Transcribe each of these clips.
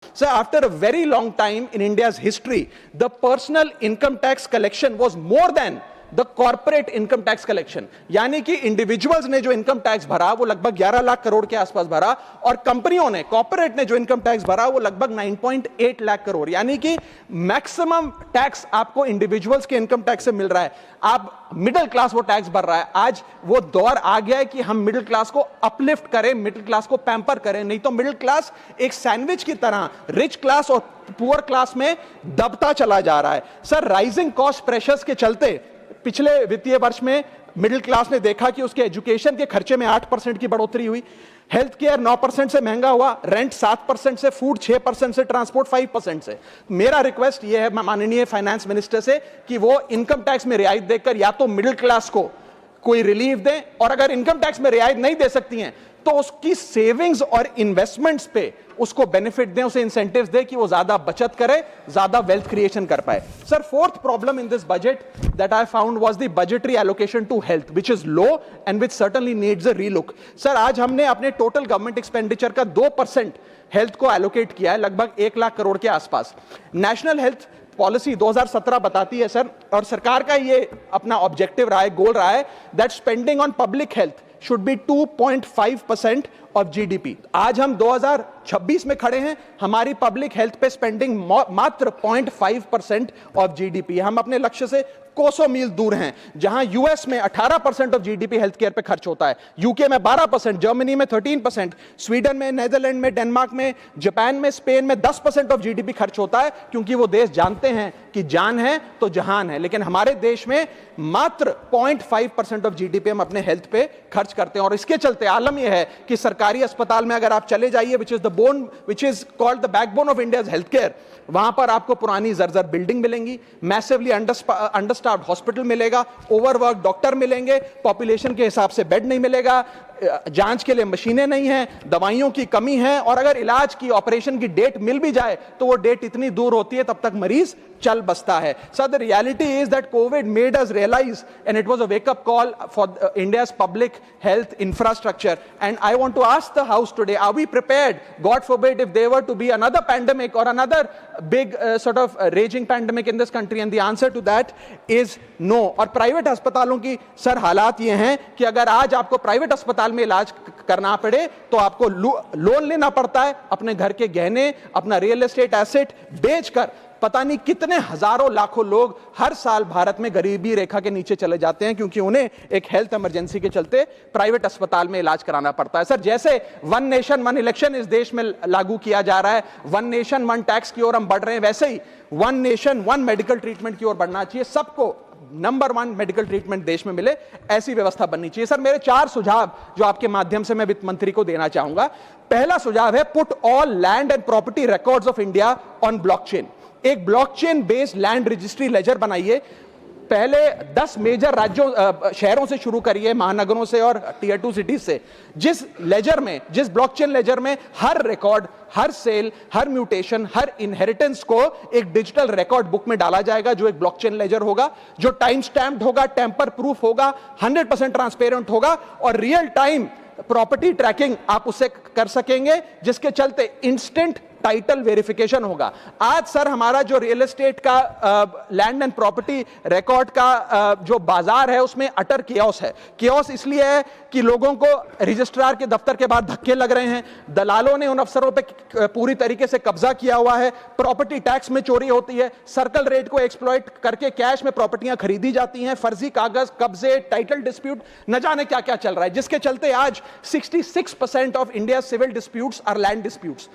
So after a very long time in India's history, the personal income tax collection was more than the corporate income tax collection, यानी कि individuals ने जो income tax भरा वो लगभग 11 लाख करोड़ के आसपास भरा, और कंपनियों ने, कॉर्पोरेट ने जो इनकम टैक्स भरा वो लगभग 9.8 लाख करोड़, यानी कि मैक्सिमम टैक्स आपको इंडिविजुअल्स के इनकम टैक्स से मिल रहा है। आप मिडिल क्लास वो टैक्स भर रहा है। आज वो दौर आ गया है कि हम मिडिल क्लास को अपलिफ्ट करें, मिडिल क्लास को पैम्पर करें, नहीं तो मिडिल क्लास एक सैंडविच की तरह रिच क्लास और पुअर क्लास में दबता चला जा रहा है। सर, राइजिंग कॉस्ट प्रेशर्स के चलते पिछले वित्तीय वर्ष में मिडिल क्लास ने देखा कि उसके एजुकेशन के खर्चे में 8% की बढ़ोतरी हुई, हेल्थ केयर 9% से महंगा हुआ, रेंट 7% से, फूड 6% से, ट्रांसपोर्ट 5% से। मेरा रिक्वेस्ट यह है माननीय फाइनेंस मिनिस्टर से कि वो इनकम टैक्स में रियायत देकर या तो मिडिल क्लास को कोई रिलीफ दें, और अगर इनकम टैक्स में रियायत नहीं दे सकती हैं तो उसकी सेविंग्स और इन्वेस्टमेंट्स पे उसको बेनिफिट दें, उसे इंसेंटिव्स दें कि वो ज्यादा बचत करे, ज्यादा वेल्थ क्रिएशन कर पाए। Sir, fourth problem in this budget that I found was the budgetary allocation to health, which is low and which certainly needs a relook. Sir, आज हमने अपने टोटल गवर्नमेंट एक्सपेंडिचर का 2% हेल्थ को allocate किया है, लगभग 1 लाख करोड़ के आसपास। नेशनल हेल्थ पॉलिसी 2017 बताती है सर, और सरकार का ये अपना ऑब्जेक्टिव रहा है, गोल रहा है, that spending on public health should be 2.5% of GDP। आज हम 2026 में खड़े हैं, हमारी पब्लिक हेल्थ पे स्पेंडिंग मात्र 0.5% ऑफ जीडीपी। हम अपने लक्ष्य से कोसों मील दूर हैं। जहां यूएस में 18% ऑफ जीडीपी हेल्थ केयर पे खर्च होता है, यूके में 12%, जर्मनी में 13%, स्वीडन में, नेदरलैंड में, डेनमार्क में, जापान में, स्पेन में 10% ऑफ जीडीपी खर्च होता है, क्योंकि वो देश जानते हैं कि जान है तो जहान है। लेकिन हमारे देश में मात्र 0.5% ऑफ जीडीपी हम अपने हेल्थ पे खर्च करते हैं, और इसके चलते आलम यह है कि सरकारी अस्पताल में अगर आप चले जाइए, which is called the backbone of India's healthcare, वहां पर आपको पुरानी जर्जर बिल्डिंग मिलेंगी, मैसिवली अंडरस्टाफ्ड हॉस्पिटल मिलेगा, ओवरवर्क डॉक्टर मिलेंगे, पॉपुलेशन के हिसाब से बेड नहीं मिलेगा, जांच के लिए मशीनें नहीं हैं, दवाइयों की कमी है, और अगर इलाज की, ऑपरेशन की डेट मिल भी जाए तो वो डेट इतनी दूर होती है तब तक मरीज चल बसता है। Sir, the reality is that Covid made us realise, and it was a wake up call for India's public health infrastructure, and I want to ask the house today, are we prepared, God forbid, if there were to be another pandemic or another big sort of raging pandemic in this country, and the answer to that is no। और private अस्पतालों की sir हालात ये हैं कि अगर आज आपको प्राइवेट अस्पताल में इलाज करना पड़े तो आपको लोन लेना पड़ता है, अपने घर के गहने, अपना रियल एस्टेट एसेट बेचकर पता नहीं कितने हजारों लाखों लोग हर साल भारत में गरीबी रेखा के नीचे चले जाते हैं, क्योंकि उन्हें एक हेल्थ इमरजेंसी के चलते प्राइवेट अस्पताल में इलाज कराना पड़ता है। सर, जैसे वन नेशन वन इलेक्शन इस देश में लागू किया जा रहा है, वन नेशन वन टैक्स की ओर हम बढ़ रहे हैं, वैसे ही one nation one medical treatment की ओर बढ़ना चाहिए। सबको नंबर 1 मेडिकल ट्रीटमेंट देश में मिले, ऐसी व्यवस्था बननी चाहिए। सर, मेरे 4 सुझाव जो आपके माध्यम से मैं वित्त मंत्री को देना चाहूंगा। पहला सुझाव है, put all land and property records of India on blockchain. एक blockchain based land registry ledger बनाइए। पहले 10 मेजर राज्यों, शहरों से शुरू करिए, महानगरों से और टियर 2 सिटीज से, जिस लेजर में, जिस ब्लॉकचेन लेजर में हर रिकॉर्ड, हर सेल, हर म्यूटेशन, हर इनहेरिटेंस को एक डिजिटल रिकॉर्ड बुक में डाला जाएगा, जो एक ब्लॉकचेन लेजर होगा, जो टाइम स्टैम्प्ड होगा, टेम्पर प्रूफ होगा, 100% ट्रांसपेरेंट होगा, और रियल टाइम प्रॉपर्टी ट्रैकिंग आप उससे कर सकेंगे, जिसके चलते इंस्टेंट टाइटल वेरिफिकेशन होगा। आज सर, हमारा जो रियल एस्टेट का लैंड एंड प्रॉपर्टी रिकॉर्ड का जो बाजार है उसमें अटर कियोस है। कियोस इसलिए है कि लोगों को रजिस्ट्रार के दफ्तर के बाद धक्के लग रहे हैं, दलालों ने उन अफसरों पे पूरी तरीके से कब्जा किया हुआ है, प्रॉपर्टी टैक्स में चोरी होती है, सर्कल रेट को एक्सप्लॉइट करके कैश में प्रॉपर्टियां खरीदी जाती हैं, फर्जी कागज, कब्जे, टाइटल डिस्प्यूट, न जाने क्या क्या चल रहा है, जिसके चलते आज 66% of India civil disputes are land disputes.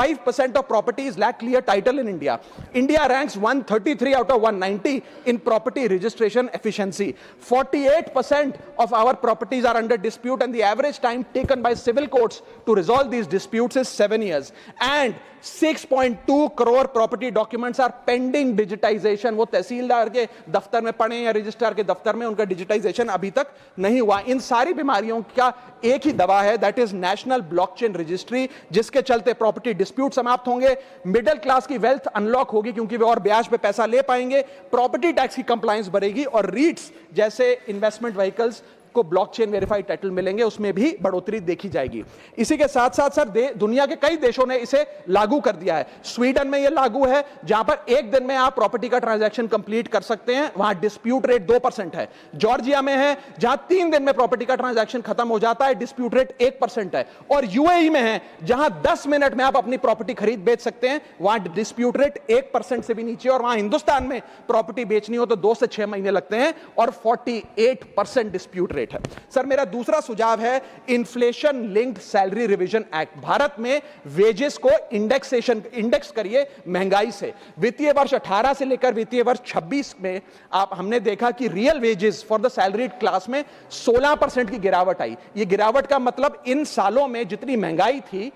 45% of properties lack clear title in India. India ranks 133 out of 190 in property registration efficiency. 48% of our properties are under dispute, and the average time taken by civil courts to resolve these disputes is 7 years. And 6.2 crore property documents are pending digitization। वो तहसीलदार के दफ्तर में पड़े या registrar के दफ्तर में, उनका डिजिटाइजेशन अभी तक नहीं हुआ। इन सारी बीमारियों का एक ही दवा है, that is national blockchain registry, जिसके चलते प्रॉपर्टी डिस्प्यूट समाप्त होंगे, मिडिल क्लास की वेल्थ अनलॉक होगी क्योंकि वे और ब्याज पे पैसा ले पाएंगे, प्रॉपर्टी टैक्स की कंप्लायंस बढ़ेगी, और रीट्स जैसे इन्वेस्टमेंट व्हीकल्स आपको ब्लॉकचेन वेरीफाइड टाइटल मिलेंगे, उसमें भी बढ़ोतरी देखी जाएगी। इसी के साथ साथ सर दुनिया के कई देशों ने इसे लागू कर दिया है। स्वीडन में यह लागू है, जहां पर एक दिन में आप प्रॉपर्टी का ट्रांजैक्शन कंप्लीट कर सकते हैं, वहां डिस्प्यूट रेट 2% है। जॉर्जिया में है, जहां 3 दिन में प्रॉपर्टी का ट्रांजैक्शन खत्म हो जाता है, डिस्प्यूट रेट 1% है। और यूएई में है, जहां 10 मिनट में आप अपनी प्रॉपर्टी खरीद बेच सकते हैं, वहां डिस्प्यूट रेट 1% से भी नीचे। और वहां हिंदुस्तान में प्रॉपर्टी बेचनी हो तो 2 से 6 महीने लगते हैं और 48% डिस्प्यूट रेट है। सर मेरा दूसरा सुझाव है inflation linked salary revision act. Bharat में वेजेस को इंडेक्स करिए महंगाई से। वित्तीय वर्ष 18 से लेकर वित्तीय वर्ष 26 में हमने देखा कि real wages for the salaried class में 16% की गिरावट आई। ये गिरावट का मतलब इन सालों में जितनी महंगाई थी,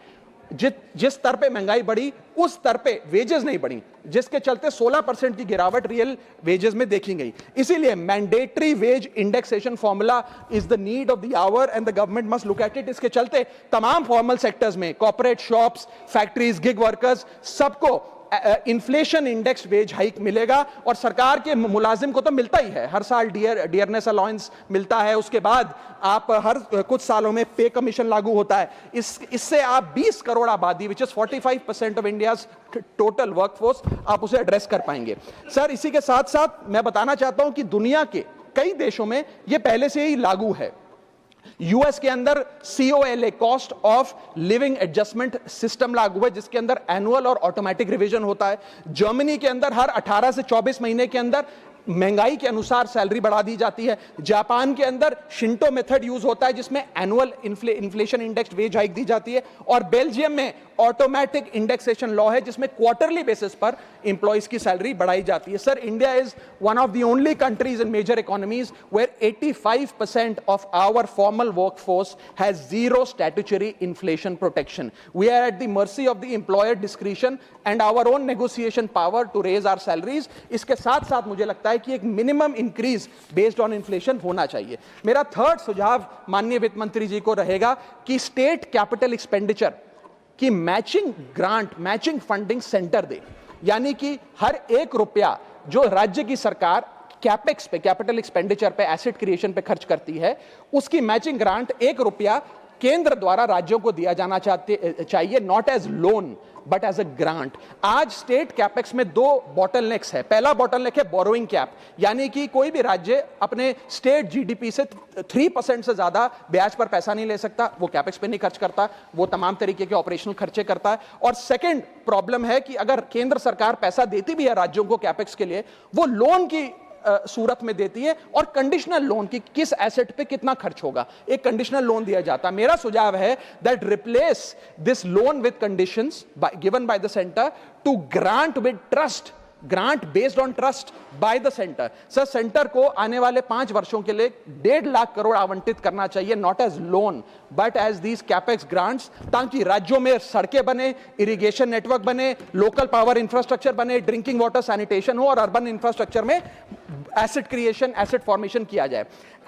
जिस स्तर पे महंगाई बढ़ी उस स्तर पे वेजेस नहीं बढ़ी, जिसके चलते 16% की गिरावट रियल वेजेस में देखी गई। इसीलिए mandatory wage indexation formula is the need of the hour and the government must look at it. इसके चलते तमाम फॉर्मल सेक्टर्स में, corporate, shops, factories, gig workers, सबको इन्फ्लेशन इंडेक्स वेज हाइक मिलेगा। और सरकार के मुलाजिम को तो मिलता ही है, हर साल डियरनेस अलाउंस मिलता है, उसके बाद आप हर कुछ सालों में पे कमीशन लागू होता है। इससे आप 20 करोड़ आबादी, which is 45% of India's total workforce, आप उसे एड्रेस कर पाएंगे। सर इसी के साथ साथ मैं बताना चाहता हूं कि दुनिया के कई देशों में यह पहले से ही लागू है। यूएस के अंदर COLA, cost of living adjustment system लागू है, जिसके अंदर एनुअल और ऑटोमेटिक रिवीजन होता है। जर्मनी के अंदर हर 18 से 24 महीने के अंदर महंगाई के अनुसार सैलरी बढ़ा दी जाती है। जापान के अंदर शिंटो मेथड यूज होता है, जिसमें annual inflation index wage hike दी जाती है। और बेल्जियम में ऑटोमेटिक इंडेक्सेशन लॉ है, जिसमें क्वार्टरली बेसिस पर एम्प्लॉइज की सैलरी बढ़ाई जाती है। Sir India is one of the only countries in major economies where 85% of our formal workforce has zero statutory inflation protection. We are at the mercy of the employer discretion and our own negotiation power to raise our salaries. इसके साथ साथ मुझे लगता है कि एक minimum increase based on inflation होना चाहिए। मेरा थर्ड सुझाव माननीय वित्त मंत्री जी को रहेगा कि स्टेट कैपिटल एक्सपेंडिचर की matching grant, matching funding center दे। यानी कि हर 1 रुपया जो राज्य की सरकार कैपेक्स पे, कैपिटल एक्सपेंडिचर पे, एसेट क्रिएशन पे खर्च करती है, उसकी मैचिंग ग्रांट 1 रुपया केंद्र द्वारा राज्यों को दिया जाना चाहिए, not as loan but as a grant. आज स्टेट कैपेक्स में 2 बॉटलनेक्स है। पहला बॉटलनेक है बोरोइंग कैप, यानी कि कोई भी राज्य अपने स्टेट जीडीपी से 3% से ज्यादा ब्याज पर पैसा नहीं ले सकता, वो कैपेक्स पे नहीं खर्च करता, वो तमाम तरीके के ऑपरेशनल खर्चे करता है। और सेकंड प्रॉब्लम है कि अगर केंद्र सरकार पैसा देती भी है राज्यों को कैपेक्स के लिए, वो लोन की सूरत में देती है और कंडीशनल लोन की किस एसेट पे कितना खर्च होगा, एक कंडीशनल लोन दिया जाता है। मेरा सुझाव है that replace this loan with conditions given by the centre to grant with trust, grant based on trust by the centre. Sir centre को आने वाले 5 वर्षों के लिए 1.5 लाख करोड़ आवंटित करना चाहिए, not as loan but as these capex grants, ताकि राज्यों में सड़कें बने, इरिगेशन नेटवर्क बने, लोकल पावर इंफ्रास्ट्रक्चर बने, ड्रिंकिंग वाटर सैनिटेशन हो और अर्बन इंफ्रास्ट्रक्चर में एसेट क्रिएशन, एसेट फॉर्मेशन किया जाए।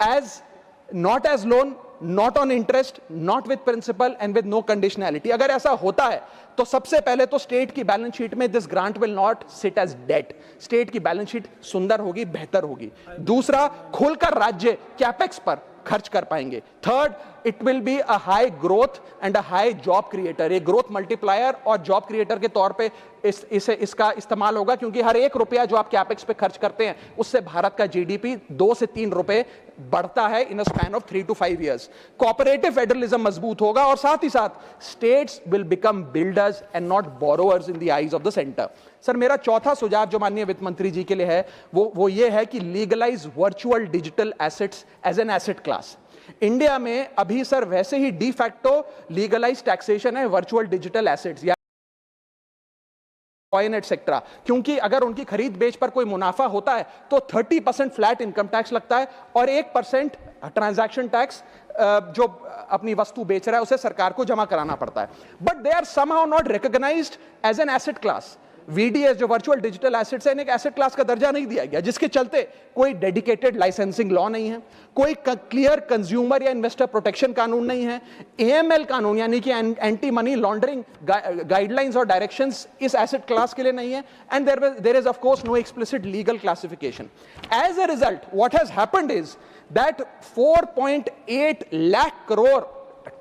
As not as loan, not on interest, not with principal and with no conditionality. अगर ऐसा होता है तो सबसे पहले तो स्टेट की बैलेंस शीट में this grant will not sit as debt, state की बैलेंस शीट सुंदर होगी, बेहतर होगी। दूसरा, खुलकर राज्य कैपेक्स पर खर्च कर पाएंगे। Third, it will be a high growth and a high job creator, ये ग्रोथ मल्टीप्लायर और जॉब क्रिएटर के तौर पे इसका इस्तेमाल होगा, क्योंकि हर 1 रुपया जो आप कैपेक्स पे खर्च करते हैं उससे भारत का जीडीपी 2 से 3 रुपए बढ़ता है in a span of 3 to 5 years। Cooperative federalism मजबूत होगा और साथ ही साथ states will become builders and not borrowers in the eyes of the centre. Sir मेरा चौथा सुझाव जो माननीय वित्त मंत्री जी के लिए है वो ये है कि legalise virtual digital assets as an asset class. India में अभी सर वैसे ही डी फैक्टो लीगलाइज टैक्सेशन है वर्चुअल डिजिटल एसेट्स या कॉइन एटसेट्रा, क्योंकि अगर उनकी खरीद बेच पर कोई मुनाफा होता है तो 30% फ्लैट इनकम टैक्स लगता है और 1% ट्रांजैक्शन टैक्स जो अपनी वस्तु बेच रहा है उसे सरकार को जमा कराना पड़ता है। But they are somehow not recognised as an asset class. VDS जो वर्चुअल डिजिटल एसेट्स है, इन्हें एसेट क्लास का दर्जा नहीं दिया गया, जिसके चलते कोई डेडिकेटेड लाइसेंसिंग लॉ नहीं है, कोई क्लियर कंज्यूमर या इन्वेस्टर प्रोटेक्शन कानून नहीं है, AML कानून यानी कि एंटी मनी लॉन्ड्रिंग गाइडलाइंस और डायरेक्शंस इस एसेट क्लास के लिए नहीं है, and there is of course no explicit legal classification. As a result what has happened is that 4.8 lakh crore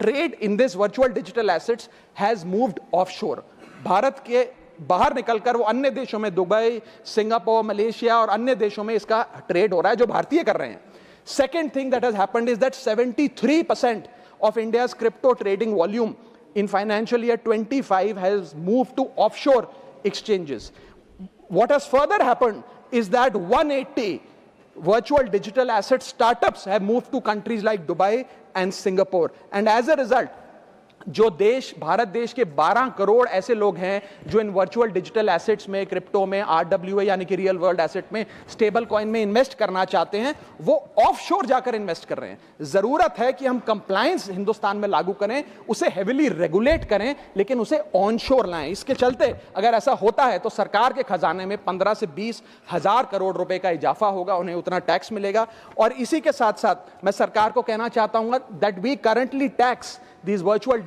trade in this virtual digital assets has moved offshore. Bharat के बाहर निकलकर वो अन्य देशों में, दुबई, सिंगापुर, मलेशिया और अन्य देशों में इसका ट्रेड हो रहा है जो भारतीय कर रहे हैं. Second thing that has happened is that 73% of India's crypto trading volume in financial year 25 has moved to offshore exchanges. What has further happened is that 180 virtual digital asset startups have moved to countries like Dubai and Singapore. And as a result, जो देश, भारत देश के 12 करोड़ ऐसे लोग हैं जो इन virtual digital assets में, crypto में, RWA यानी कि रियल वर्ल्ड एसेट में, स्टेबल कॉइन में इन्वेस्ट करना चाहते हैं, वो ऑफशोर जाकर इन्वेस्ट कर रहे हैं. जरूरत है कि हम कंप्लायंस हिंदुस्तान में लागू करें, उसे हेविली रेगुलेट करें, लेकिन उसे ऑनशोर लाएं. इसके चलते अगर ऐसा होता है तो सरकार के खजाने में 15 से 20 हजार करोड़ रुपए का इजाफा होगा, उन्हें उतना टैक्स मिलेगा. और इसी के साथ साथ मैं सरकार को कहना चाहता हूं that we currently tax these virtual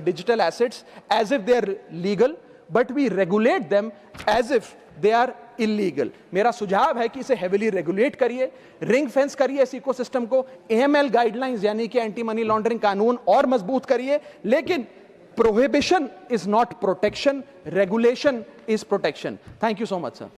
digital assets as if they are legal, but we regulate them as if they are illegal. मेरा सुझाव है कि इसे heavily regulate करिए, ring fence करिए इस इकोसिस्टम को, AML guidelines यानी कि एंटी मनी लॉन्ड्रिंग कानून और मजबूत करिए, लेकिन prohibition is not protection, regulation is protection. Thank you so much, sir.